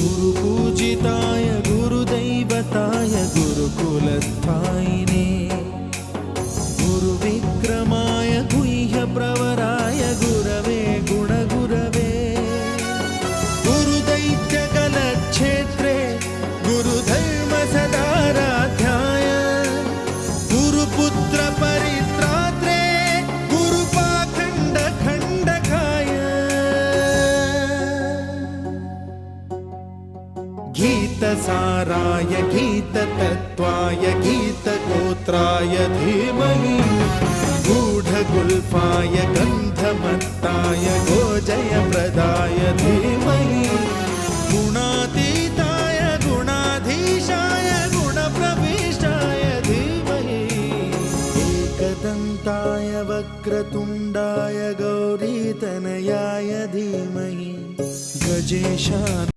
गुरुपूजिताय गुरुदैवताय गुरुकुलस्थायिने गुरुविक्रमाय गुह्यप्रवराय गुरवे गुणगुरवे गुरुदैत्यकलक्षेत्रे गुरुधर्मसदाराध्याय गुरुपुत्रपरित्रात्रे गुरुपाखण्डखण्डकाय गीतसाराय गीततत्त्वाय गीतगोत्राय धीमहि गूढगुल्फाय गन्धमत्ताय गोजयप्रदाय धीमहि गुणातीताय गुणाधीशाय गुणप्रविष्टाय धीमहि एकदन्ताय वक्रतुण्डाय गौरीतनयाय धीमहि गजेशाय